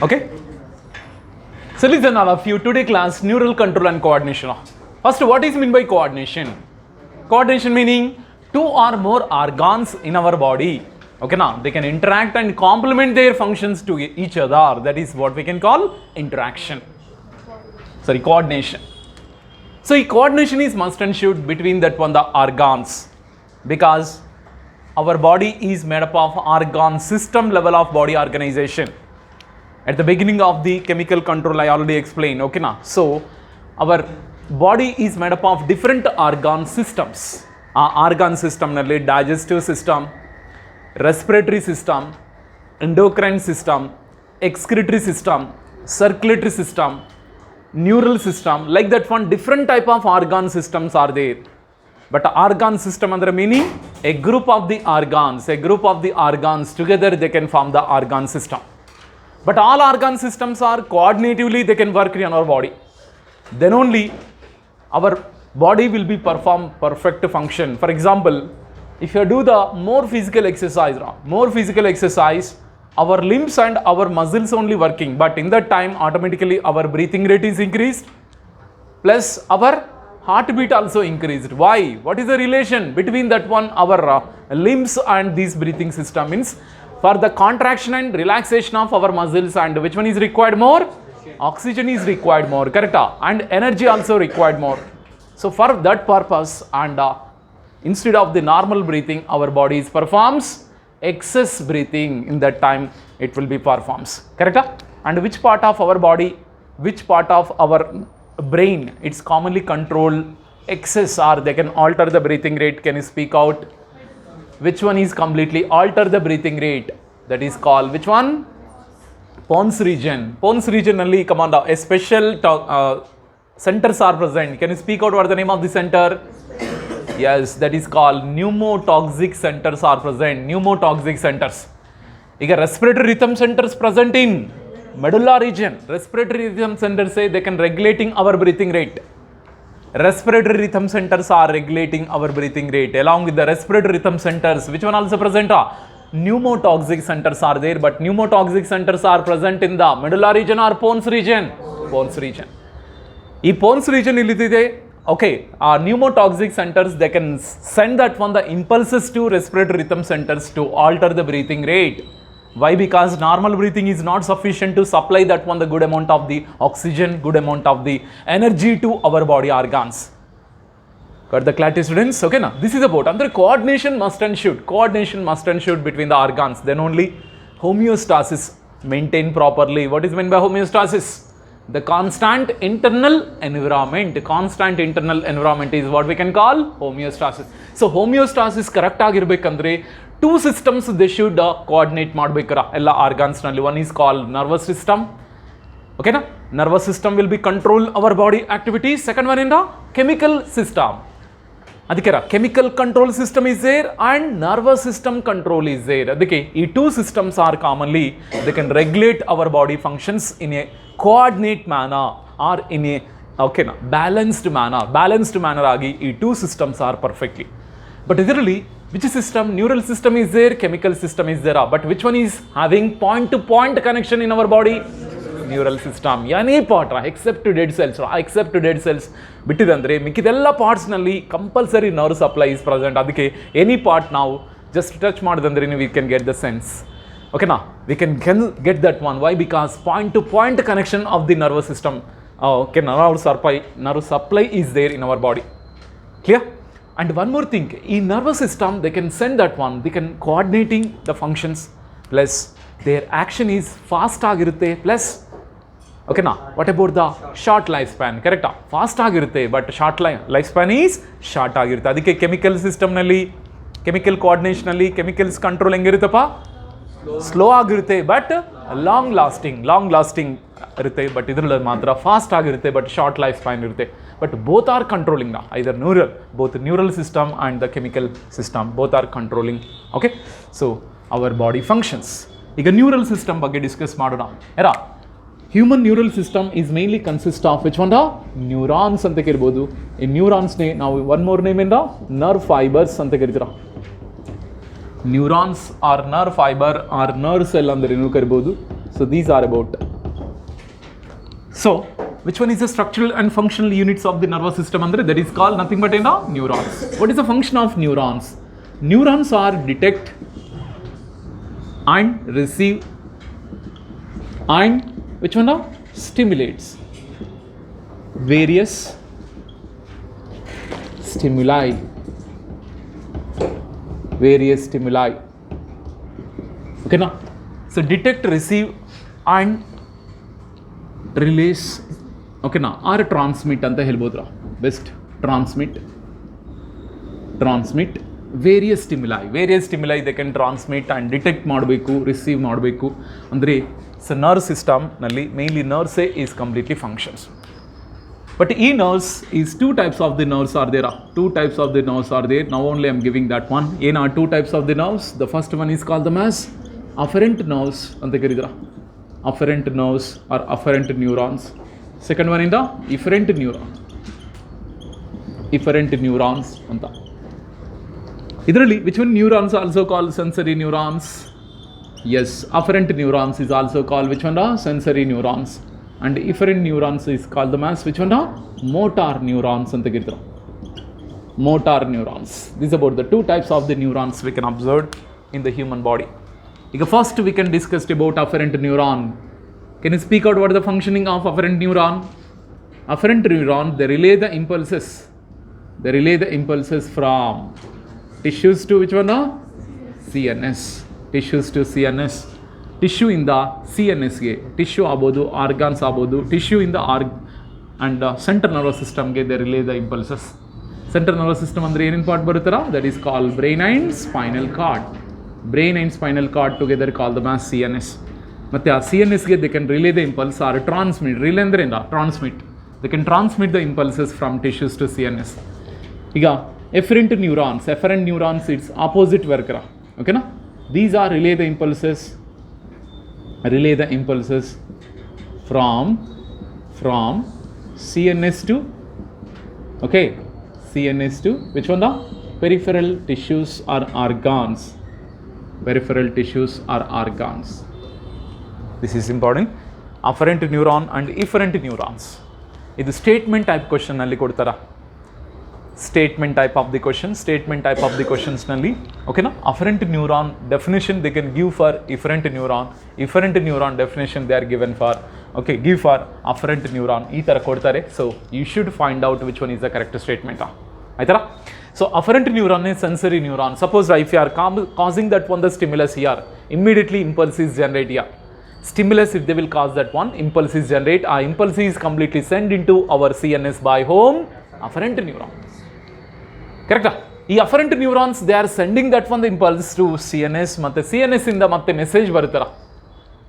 Okay? So listen all of you, today class neural control and coordination. First, what is mean by coordination? Coordination meaning two or more organs in our body. Okay, now they can interact and complement their functions to each other. That is what we can call interaction. Sorry, coordination. So coordination is must and should between that one the organs, because our body is made up of organ system level of body organization. At the beginning of the chemical control, I already explained. Okay, now so our body is made up of different organ systems. Organ system nalli digestive system, respiratory system, endocrine system, excretory system, circulatory system, neural system, like that one different type of organ systems are there. But organ system under meaning a group of the organs together they can form the organ system. But all organ systems are coordinatively they can work in our body. Then only our body will be perform perfect function. For example, if you do the more physical exercise, our limbs and our muscles only working, but in that time automatically our breathing rate is increased, plus our heartbeat also increased. Why? What is the relation between that one, our limbs and this breathing system? Means for the contraction and relaxation of our muscles, and which one is required more? Oxygen is required more, correct? And energy also required more. So for that purpose, and instead of the normal breathing, our body performs excess breathing. In that time it will be performs, correct? And which part of our body, which part of our brain, it's commonly control excess, or they can alter the breathing rate? Can you speak out? Which one is completely alter the breathing rate? That is called which one? Pons region. Pons region only, come on, a special centers are present. Can you speak out what the name of the center? Yes, that is called pneumotoxic centers are present. Pneumotoxic centers. ಈಗ respiratory rhythm centers present in medulla region. Respiratory rhythm centers say they can regulating our breathing rate. Respiratory rhythm centers are regulating our breathing rate. Along with the respiratory rhythm centers, which one also present? Pneumotoxic centers are there, but pneumotoxic centers are present in the medulla region or pons region? Pons region. ಈ pons region illidiದೆ. Okay, pneumotoxic centers, they can send that one the impulses to respiratory rhythm centers to alter the breathing rate. Why? Because normal breathing is not sufficient to supply that one the good amount of the oxygen, good amount of the energy to our body organs. Got the clarity, students? Okay, now this is about under coordination must and should. Coordination must and should between the organs. Then only homeostasis maintained properly. What is meant by homeostasis? The constant internal environment. Constant internal environment is what we can call homeostasis. So homeostasis correct ಆಗಿರಬೇಕಂದ್ರೆ two systems they should coordinate ಮಾಡಬೇಕರ ಎಲ್ಲ organs ನಲ್ಲಿ. One is called nervous system. Okay na? Nervous system will be control our body activities. Second one in the chemical system. ಅದಕ್ಕೆ chemical control system is there and nervous system control is there. ಅದಕ್ಕೆ ಈ two systems are commonly they can regulate our body functions in a coordinate manner or in a balanced manner ಆಗಿ ಈ two systems are perfectly. But ಇದರಲ್ಲಿ which system? Neural system is there, chemical system is there, but which one is having point to point connection in our body? Neural system. Any part except to dead cells ಬಿಟ್ಟಿದಂದ್ರೆ ಮಿಕ್ಕಿದೆಲ್ಲ parts ನಲ್ಲಿ compulsory nerve supply is present. ಅದಕ್ಕೆ any part ನಾವು just touch ಮಾಡಿದಂದ್ರೆ we can get the sense. ಓಕೆನಾ? We can get that one. Why? Because point to point connection of the nervous system. Okay, nerve supply is there in our body. Clear? And one more thing, in nervous system they can send that one, they can coordinating the functions, plus their action is fast ಆಗಿರುತ್ತೆ, plus okay na, what about the short lifespan? Correct? Fast ಆಗಿರುತ್ತೆ but short lifespan is short ಆಗಿರುತ್ತೆ. ಅದಕ್ಕೆ chemical system ನಲ್ಲಿ, chemical coordination ನಲ್ಲಿ chemicals control ಹೆಂಗಿರುತ್ತಪ್ಪ? Slow ಆಗಿರುತ್ತೆ but long lasting ಇರುತ್ತೆ. But ಇದರಲ್ಲಿ ಮಾತ್ರ ಫಾಸ್ಟ್ ಆಗಿರುತ್ತೆ ಬಟ್ ಶಾರ್ಟ್ ಲೈಫ್ ಸ್ಪ್ಯಾನ್ ಇರುತ್ತೆ. ಬಟ್ ಬೋತ್ ಆರ್ ಕಂಟ್ರೋಲಿಂಗ್ ನಾ, either neural system and the chemical system both are controlling. Okay, so our body functions. ಈಗ neural system ಬಗ್ಗೆ discuss ಮಾಡೋಣ. ಯಾರಾ human neural system is mainly consist of which one the neurons ಅಂತ ಕರಿಬೋದು. ಈ ನ್ಯೂರಾನ್ಸ್ನೇ ನಾವು ಒನ್ ಮೋರ್ ನೇಮ್ ಇಂದ ನರ್ವ್ ಫೈಬರ್ಸ್ ಅಂತ ಕರಿತೀರ. Neurons or nerve fibre or nerve cell ಅಂದರೆ ನೀವು ಕರಿಬೋದು. So these are about So which one is the structural and functional units of the nervous system andre? That is called nothing but neurons. What is the function of neurons? Neurons are detect and receive and which one stimulates various stimuli. Okay now, so detect, receive and release, okay na, or transmit anta helbodra. Best transmit various stimuli they can transmit and detect ಮಾಡಬೇಕು, receive ಮಾಡಬೇಕು ಅಂದ್ರೆ so nerve system ನಲ್ಲಿ mainly nerves is completely functions. But nerves is two types of the nerves are there. Now only I am giving that one. Are two types of the nerves. The first one is called them as afferent nerves anta karidra. Afferent nerves or afferent neurons. Second one in the efferent neurons anta. Idralli which one neurons also called sensory neurons? Yes, afferent neurons is also called which one? Sensory neurons. And efferent neurons is called them as which one? Motor neurons anta karidra. Motor neurons. This is about the two types of the neurons we can observe in the human body. First we can discuss about afferent neuron. Can you speak out what is the functioning of afferent neuron? Afferent neuron, they relay the impulses from tissues to which one? CNS. Tissues to CNS. Tissue in the CNS ಗೆ tissue ಆಗೋದು, organs ಆಗೋದು, tissue in the and central nervous system ಗೆ they relay the impulses. Central nervous system ಅಂದ್ರೆ ಏನೇನು part ಬರುತ್ತಲ್ಲ? That is called brain and spinal cord. Brain and spinal cord together called them as CNS. ಮತ್ತೆ ಆ CNS ಗೆ they can relay the impulse or transmit. Relay ಅಂದ್ರೆ transmit. They can transmit the impulses from tissues to CNS. ಈಗ efferent neurons it's opposite work. Okay na? These are relay the impulses from CNS to which one? The peripheral tissues or organs. This is important. Afferent neuron and efferent neurons. This statement type question nalli kodtara. Statement type of the questions nalli, okay na? Afferent neuron definition they can give for efferent neuron definition they are given for, okay, give for afferent neuron ee tara kodtare. So you should find out which one is the correct statement aitara. So afferent neuron is sensory neuron. Suppose if you are causing that one the stimulus here, immediately impulse is generated here. Stimulus if they will cause that one, impulse is generate, our impulse is completely sent into our CNS by whom? Afferent neuron. Correct? ಈ afferent neurons they are sending that one the impulse to CNS ಮತ್ತೆ CNS ಇಂದ ಮತ್ತೆ message ಬರುತ್ತಲ್ಲ.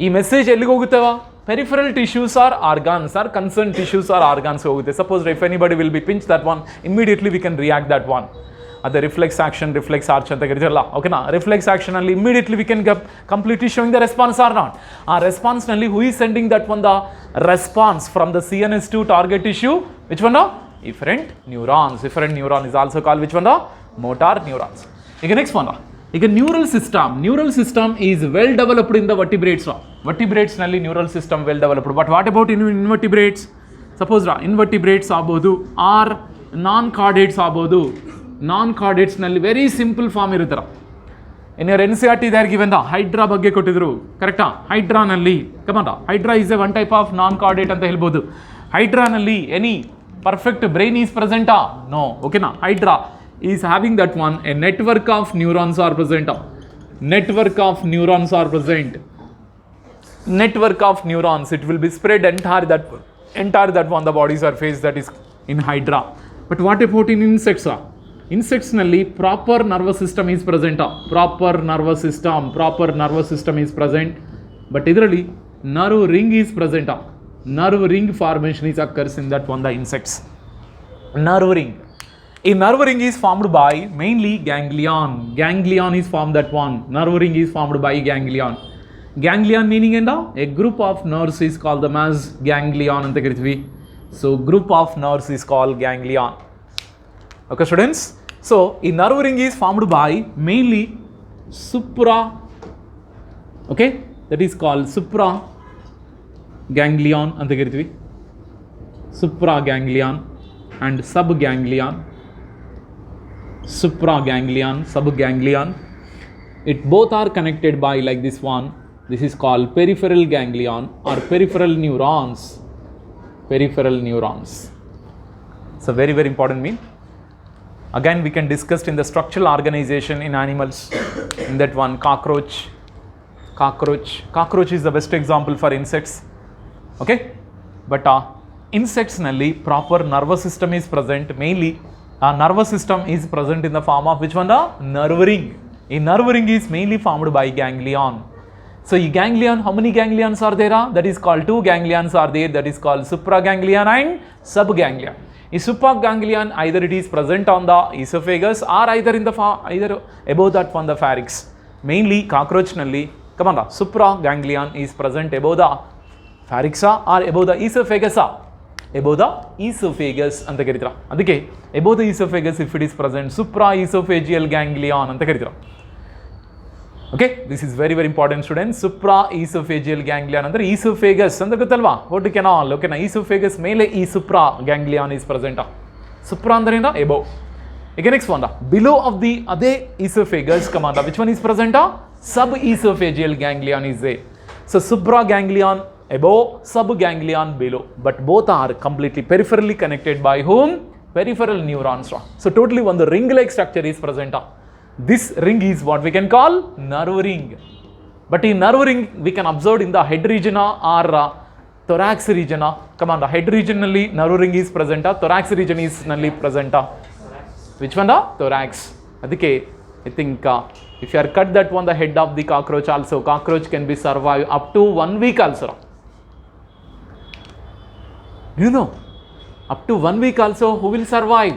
ಈ message ಎಲ್ಲಿಗೆ ಹೋಗುತ್ತವ? Peripheral tissues or organs or concerned tissues or organs ಹೋಗುತ್ತೆ. Suppose if anybody will be pinch that one, immediately we can react that one. ಅದು reflex action, reflex arch ಅಂತ ಕರೀತಿರಲ್ಲ, ಓಕೆನಾ? ರಿಫ್ಲೆಕ್ಸ್ ಆಕ್ಷನ್ ಅಲ್ಲಿ immediately we can completely showing the response or not. ಆ response ನಲ್ಲಿ who is sending that one the response from the CNS to target tissue, which one? Efferent neurons. Efferent neuron is also called which one? Motor neurons. ಈಗ next one. ಈಗ neural system is well developed in the vertebrates ನಲ್ಲಿ neural system well developed. But what about invertebrates? Suppose invertebrates ಆಗ್ಬೋದು or non chordates ಆಗ್ಬೋದು. Non chordates ನಲ್ಲಿ very simple form ಇರುತ್ತರ. In your NCERT they are given the hydra ಬಗ್ಗೆ ಕೊಟ್ಟಿದ್ರು, ಕರೆಕ್ಟಾ? ಹೈಡ್ರಾನಲ್ಲಿ hydra is a one type of non chordate ಅಂತ ಹೇಳ್ಬೋದು. ಹೈಡ್ರಾನಲ್ಲಿ any perfect brain is present? No. Okay na? Hydra is having that one, a network of neurons are present. Network of neurons, it will be spread entire that one the body surface, that is in Hydra. But what about in insects? Insects nalli proper nervous system is present. Proper nervous system is present. But idralli nerve ring is present. Nerve ring formation is occurs in that one the insects. Nerve ring. A nerve ring is formed by mainly ganglion. Ganglion is formed that one. Nerve ring is formed by ganglion. Ganglion meaning a group of nerves is called them as ganglion anta karithivi. So group of nerves is called ganglion. Okay students. So a nerve ring is formed by mainly supra. Okay, that is called supra ganglion anta karithivi. supraganglion and subganglion. Supraganglion, subganglion. It both are connected by like this one. This is called peripheral ganglion or peripheral neurons. Peripheral neurons. It's a very, very important mean. Again, we can discuss in the structural organization in animals. In that one, cockroach. Cockroach is the best example for insects. Okay, but insects nalli proper nervous system is present. Mainly, nervous system is present in the form of which one? The nerve ring. A nerve ring is mainly formed by ganglion. So, a ganglion, how many ganglions are there? That is called 2 ganglions are there. That is called supraganglion and subganglion. A supraganglion, either it is present on the esophagus or either in the either above that on the pharynx. Mainly cockroach nalli, come on, supraganglion is present above the pharynx or above the esophagus. Above the esophagus anta karitara. Adike above the esophagus if it is present, supraesophageal ganglion anta karitara. Okay, this is very, very important, students. Supraesophageal ganglion andre esophagus andre gottalva, what canal, okay na, esophagus mele e supraganglion is present. Supra andre na above. Again, next one, below of the ade esophagus, come on, which one is present? Subesophageal ganglion is there. So supraganglion above, subganglion below, but both are completely peripherally connected by whom? Peripheral neurons. So totally one the ring-like structure is present. This ring is what we can call nerve ring. But in nerve ring, we can observe in the head region or thorax region. Come on, the head regionally nerve ring is present. Thorax region is nully present. Which one? Thorax. Adike, I think if you are cut that one, the head of the cockroach also, cockroach can be survive up to 1 week also. You know, up to 1 week also, who will survive?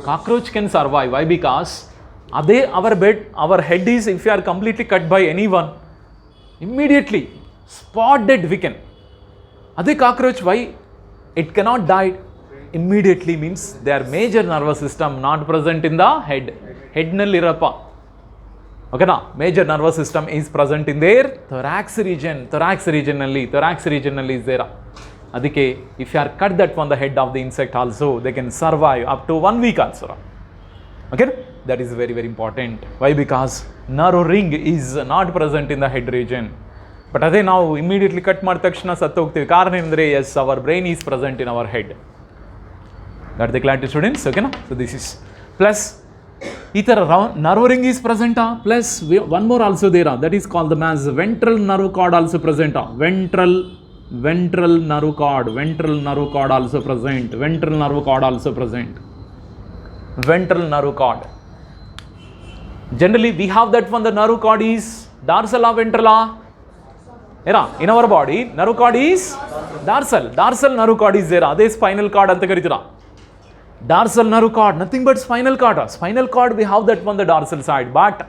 Cockroach can survive. Why? Because our head is, if you are completely cut by anyone, immediately spot dead we can. Ade cockroach, why? It cannot die immediately, means their major nervous system not present in the head. Head nalli irappa. Okay na? Major nervous system is present in their thorax region. Thorax region nalli is there. Adike, if you are cut that one the head of the insect also, they can survive up to 1 week also. Okay, that is very, very important. Why? Because nerve ring is not present in the head region. But ade now immediately cut mad takshana sattu hogtivi. Karana endre, yes, our brain is present in our head. Got the clarity, students? Okay na? So this is plus either nerve ring is present, plus one more also there, that is called the as ventral nerve cord also present. Ventral nerve cord also present. Ventral nerve cord. Generally, we have that one, the nerve cord is dorsal or ventral? In our body, nerve cord is dorsal. Dorsal nerve cord is there. Ade spinal cord anta karitira. Dorsal nerve cord, nothing but spinal cord. Spinal cord, we have that one, the dorsal side. But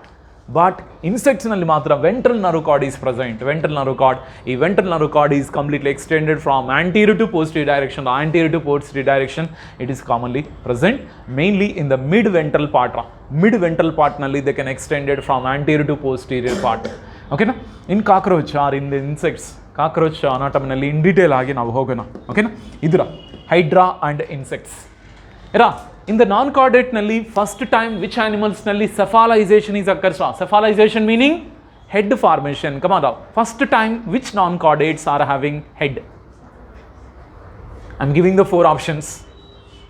insects nalli matra ventral nerve cord is present. Ventral nerve cord. This ventral nerve cord is completely extended from anterior to posterior direction. Anterior to posterior direction, it is commonly present mainly in the mid-ventral part. Mid-ventral part nalli they can extend it from anterior to posterior part. Okay na? In cockroach or in the insects, cockroach anatomy nalli in detail agi ನಾವು ಹೋಗೋಣ. Okay na? Idura hydra and insects. In the non-chordate nalli, first time which animals nalli cephalization is occurs? Cephalization meaning head formation. Come on now. First time which non-chordates are having head? I'm giving the 4 options,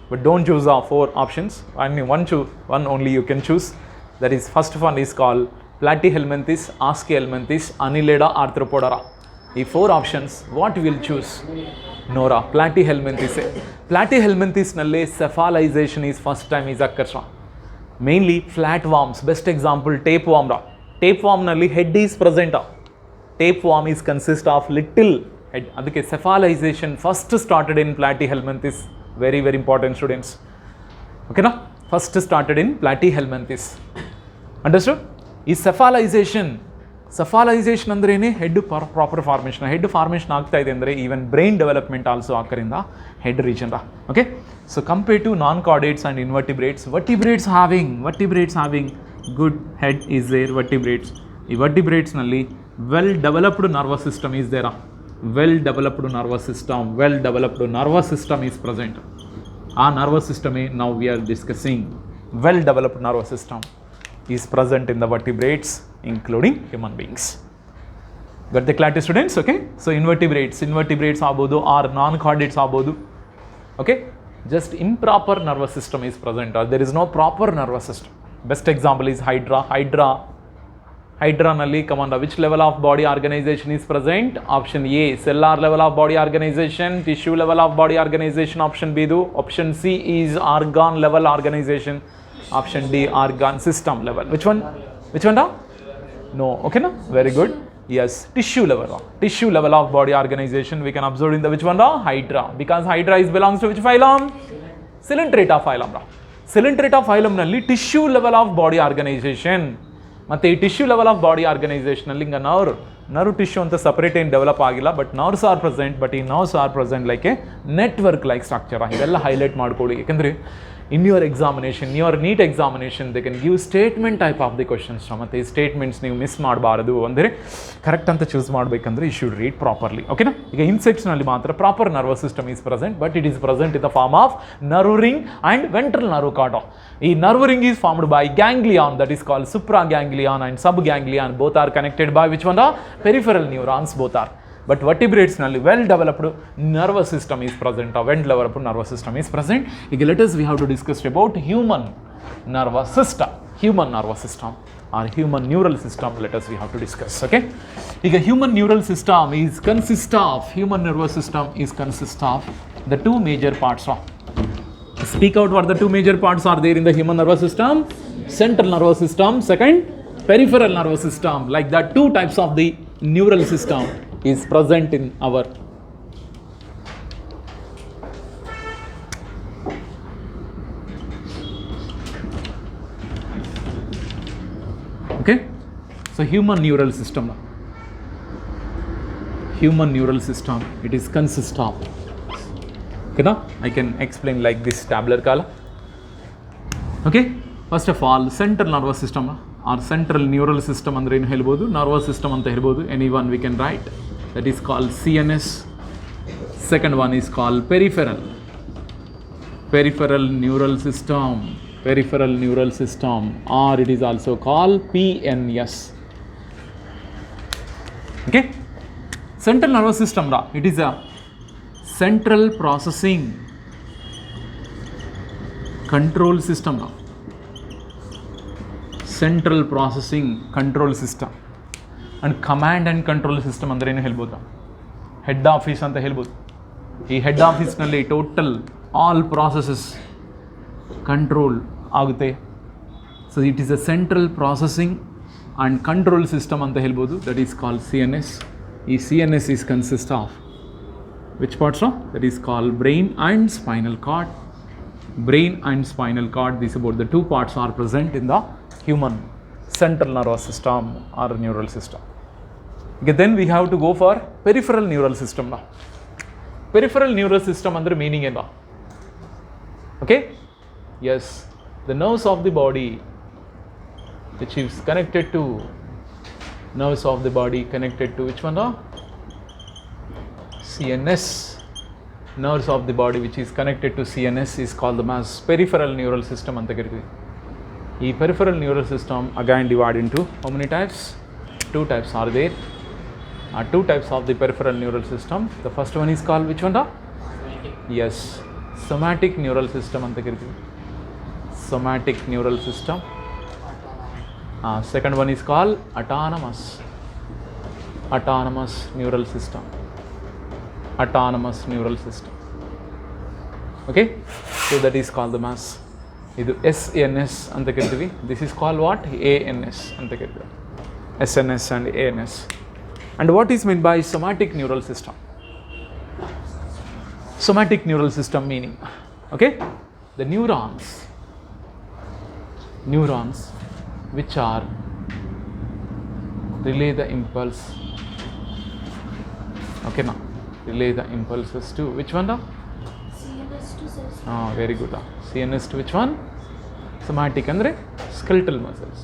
but don't choose 4 options. One only you can choose. That is, first one is called Platyhelminthes, Aschelminthes, Annelida, Arthropoda. These 4 options, what will choose? Nora, Platyhelminthes. Platyhelminthes nalle cephalization is first time is occurs. Mainly flatworms. Best example, tapeworm. Tapeworm nalli head is present. Tapeworm is consist of little head. Adike cephalization first started in Platyhelminthes. Very, very important, students. Okay na? First started in Platyhelminthes. Understood? Is cephalization ಅಂದ್ರೇನೆ head proper formation. Head formation ಆಗ್ತಾ ಇದೆ ಅಂದರೆ even brain development also ಆಕರಿಂದ head region. Okay, so compare to non chordates and invertebrates, vertebrates having good head is there. Vertebrates, ಈ ವರ್ಟಿಬ್ರೇಟ್ಸ್ನಲ್ಲಿ well developed nervous system is ದೇರಾ. well developed nervous system is present. Our nervous system now we are discussing. Well developed nervous system is present in the vertebrates including human beings. Got the clarity, students? Okay, so invertebrates ಆಗ್ಬೋದು or non-chordates ಆಗ್ಬೋದು. Okay, just improper nervous system is present or there is no proper nervous system. Best example is Hydra nalli come on, which level of body organization is present? Option A, cellular level of body organization, tissue level of body organization. Option B do. Option C is organ level organization. Option D, organ system level. Which one da? No. Okay na? Very good. Yes, tissue level of body organization we can observe in the which one da? Hydra, because Hydra is belongs to which phylum? Coelenterata phylum da. Coelenterata phylum nalli tissue level of body organization ಮತ್ತೆ ಈ tissue level of body ಆರ್ಗನೈಸೇಷನಲ್ಲಿ ಈಗ nerve tissue ಅಂತ separate ಏನು develop ಆಗಿಲ್ಲ, but nerves are present, but ಈ nerves are present like a network like structure. ಇದೆಲ್ಲ highlight ಮಾಡ್ಕೊಳ್ಳಿ, ಯಾಕಂದರೆ in your examination, your NEET examination they can give statement type of the questions. ಮತ್ತು ಈ statements ನೀವು miss ಮಾಡಬಾರದು ಅಂದರೆ ಕರೆಕ್ಟ್ ಅಂತ ಚೂಸ್ ಮಾಡಬೇಕಂದ್ರೆ ಯು ಶುಡ್ ರೀಡ್ ಪ್ರಾಪರ್ಲಿ. ಓಕೆನಾ? ಈಗ ಇನ್ಸೆಕ್ಟ್ಸ್ನಲ್ಲಿ ಮಾತ್ರ proper nervous system is present, but it is present in the form of nerve ring and ventral nerve cord. ಈ nerve ring is formed by ganglion, that is called supraganglion and subganglion. Both are connected by which one? The peripheral neurons, both are. But vertebrates nalli well developed nervous system is present, or well developed nervous system is present. ಈಗ let us we have to discuss about human nervous system or human neural system. Let us we have to discuss. Okay, ಈಗ human neural system is consist of the two major parts of. Speak out what the two major parts are there in the human nervous system. Central nervous system, second peripheral nervous system. Like that, two types of the neural system is present in our. Okay, so human neural system, it is consist of. Okay, now I can explain like this tabular color. Okay, first of all, central nervous system or central neural system andre ಏನು ಹೇಳ್ಬೋದು, nervous system ಅಂತ ಹೇಳ್ಬೋದು. Any one we can write, that is called CNS. Second one is called peripheral neural system, or it is also called PNS. Okay, central nervous system ra, it is a central processing control system. Central processing control system and command and control system ಅಂದರೆ ಏನು ಹೇಳ್ಬೋದು? Head office ಅಂತ ಹೇಳ್ಬೋದು. ಈ head ಆಫೀಸ್ನಲ್ಲಿ total all processes control ಆಗುತ್ತೆ. So it is a central processing and control system ಅಂತ ಹೇಳ್ಬೋದು. That is called CNS. ಈ CNS is consist of which parts are? That is called brain and spinal cord. These about the two parts are present in the human central nervous system or neural system. Okay, then we have to go for peripheral neural system now. Peripheral neural system under meaning enda? Okay, yes, the nerves of the body which is connected to which one? CNS. Nerves of the body which is connected to CNS is called the as peripheral neural system anta kariತೀವಿ. ಈ peripheral neural system again divided into how many types? Two types are there. Two types of the peripheral neural system. The first one is called which one? Yes, somatic neural system anta kariತೀವಿ. Somatic neural system. Second one is called autonomous neural system. Okay, so that is called the mass. Idu SNS anta kariತೀವಿ. This is called what? ANS anta kariತೀವಿ. SNS and ANS. And what is meant by somatic neural system? Somatic neural system meaning, okay, the neurons which are relay the impulse. Okay, now relay the impulses to which one? CNS to cells. Very good. CNS to which one? Somatic andre skeletal muscles.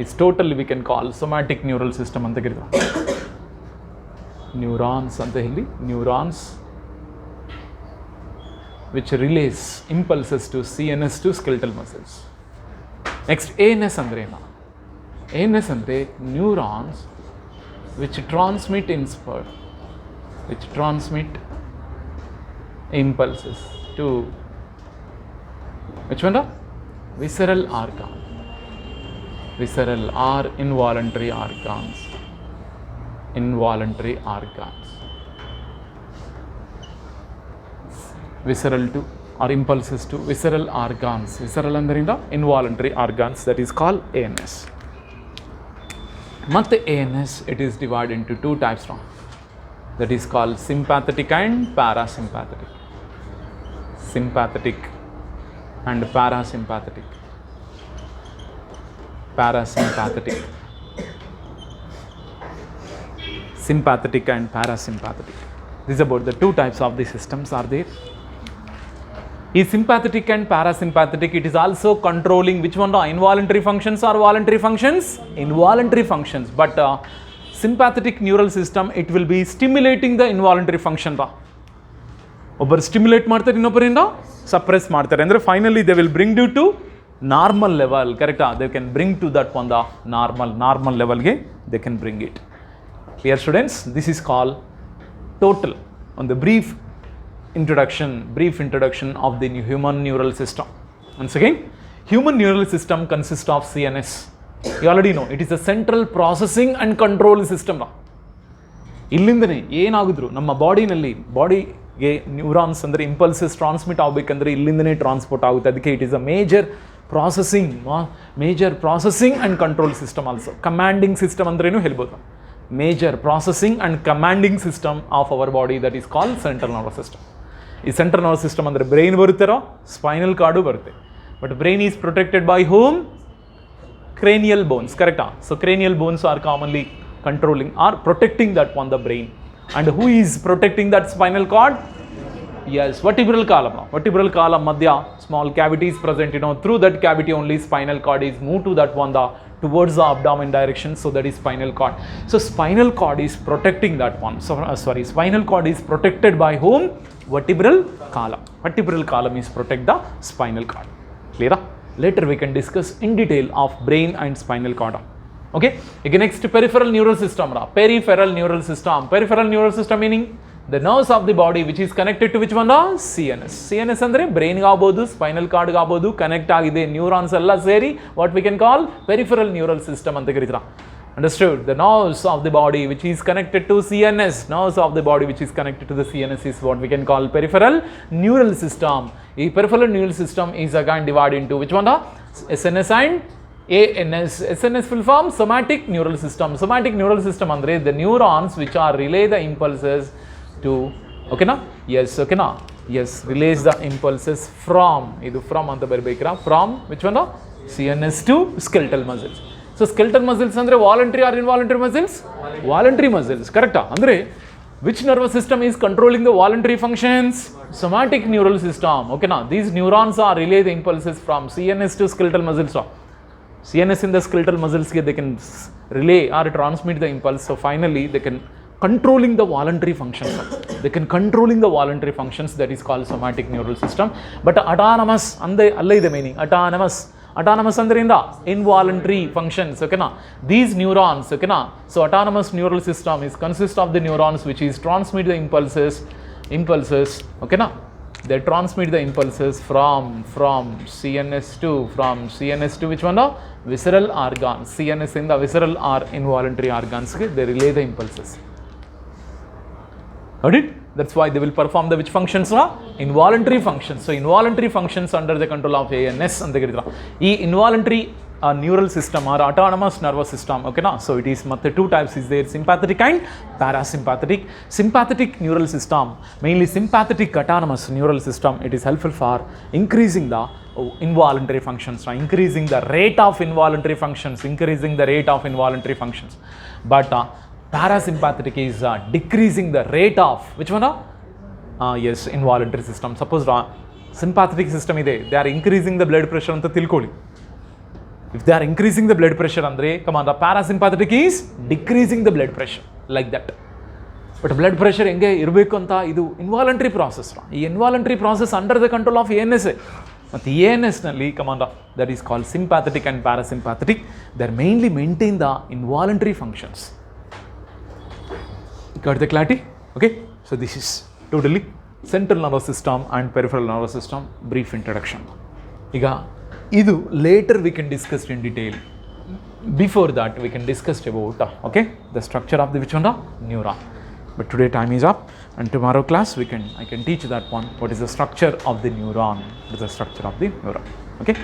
is totally we can call somatic neural system anta kiridu. Neurons anta helli, neurons which relays impulses to CNS to skeletal muscles. Next, ANS andre ena? ANS andre neurons which transmit impulses to which one? Visceral organ. Visceral or involuntary organs. Involuntary organs. Visceral to or impulses to visceral organs. Visceral andrinda involuntary organs, that is called ANS. Matte ANS, it is divided into two types now. That is called sympathetic and parasympathetic. Sympathetic and parasympathetic. Parasympathetic. Sympathetic and parasympathetic. This is about the two types of the systems are there. Is sympathetic and parasympathetic, it is also controlling which one? Involuntary functions or voluntary functions? Involuntary functions. But sympathetic neural system, it will be stimulating the involuntary function. Obbar stimulate ಮಾಡ್ತಾರೆ, ಇನ್ನೊಬ್ಬರಿಂದ suppress ಮಾಡ್ತಾರೆ. ಅಂದ್ರೆ finally they will bring you to normal level. Correct? They can bring to that one the normal level ge they can bring it. Dear students, this is called total on the brief introduction of the human neural system. Once again, human neural system consists of CNS. You already know it is a central processing and control system. ಇಲ್ಲಿಂದನೇ ಏನಾಗಿದ್ರು ನಮ್ಮ ಬಾಡಿಗೆ neurons ಅಂದರೆ impulses transmit ಆಗಬೇಕಂದ್ರೆ ಇಲ್ಲಿಂದನೇ transport ಆಗುತ್ತೆ. ಅದಕ್ಕೆ it is a major processing and control system also. Commanding system ಅಂದ್ರೇನು ಹೇಳ್ಬೋದು. Major processing and commanding system of our body, that is called central nervous system. ಈ ಸೆಂಟ್ರಲ್ ನರ್ವಸ್ ಸಿಸ್ಟಮ್ ಅಂದರೆ brain ಬರುತ್ತಾರೋ, spinal card ಬರುತ್ತೆ. But brain is protected by whom? Cranial bones, correct? So cranial bones are commonly controlling or protecting that on the brain. And who is protecting that spinal cord? Yes, vertebral column. Vertebral column madhya small cavity is present, through that cavity only spinal cord is moved to that one towards the abdomen direction, so that is spinal cord. So spinal cord is protecting that one. So spinal cord is protected by whom? Vertebral column. Vertebral column is protect the spinal cord. Clear? Later we can discuss in detail of brain and spinal cord. Okay? Again, next, peripheral neural system. Peripheral neural system. Peripheral neural system meaning the nerves of the body which is connected to which one? CNS. CNS andre brain gabodu, spinal cord gabodu, connect agide neurons alla seri what we can call peripheral neural system anta karitara. Understood? The nerves of the body which is connected to CNS, nerves of the body which is connected to the CNS is what we can call peripheral neural system. This peripheral neural system is again divided into which one? SNS and ANS. SNS full form somatic neural system. Somatic neural system andre the neurons which are relay the impulses to, okay na? Yes, okay na? Yes, relays the impulses from, idu from anta barbeikra, from which one? CNS to skeletal muscles. So skeletal muscles andre voluntary or involuntary muscles? Voluntary muscles, correct? Andre which nervous system is controlling the voluntary functions? Somatic neural system. Okay na? These neurons are relay the impulses from CNS to skeletal muscles. CNS in the skeletal muscles, they can relay or transmit the impulse. So finally they can controlling the voluntary functions. They can controlling the voluntary functions, that is called somatic neural system. But autonomous ande alla ide meaning. Autonomous andrinda involuntary functions. Okay na? These neurons, okay na? So autonomous neural system is consist of the neurons which is transmit the impulses. Okay na? They transmit the impulses from CNS to which one? Visceral organs. CNS in the visceral or involuntary organs, they relay the impulses. Got it? That's why they will perform the which functions? Involuntary functions. So involuntary functions under the control of ANS and the involuntary neural system or autonomous nervous system. Okay na? So it is two types is there, sympathetic and parasympathetic. Sympathetic neural system, mainly sympathetic autonomous neural system, it is helpful for increasing the involuntary functions, increasing the rate of involuntary functions. But parasympathetic is decreasing the rate of which one? Yes, involuntary system. Suppose sympathetic system ide, they are increasing the blood pressure anta tilkoli. If they are increasing the blood pressure andre, come on, the parasympathetic is decreasing the blood pressure, like that. But blood pressure ಹೆಂಗೆ ಇರಬೇಕು ಅಂತ ಇದು involuntary process. ಈ involuntary process under the control of ANS. ಮತ್ತು ANSನಲ್ಲಿ ಕಮಾಂಡ that is called sympathetic and parasympathetic. They are mainly maintain the involuntary functions. Got the clarity? Okay, so this is totally central nervous system and peripheral nervous system brief introduction. ಈಗ ಇದು later we can discuss in detail. Before that we can discuss about okay the structure of the which one, the neuron. But today time is up, and tomorrow class I can teach that one, what is the structure of the neuron, what is the structure of the neuron. Okay.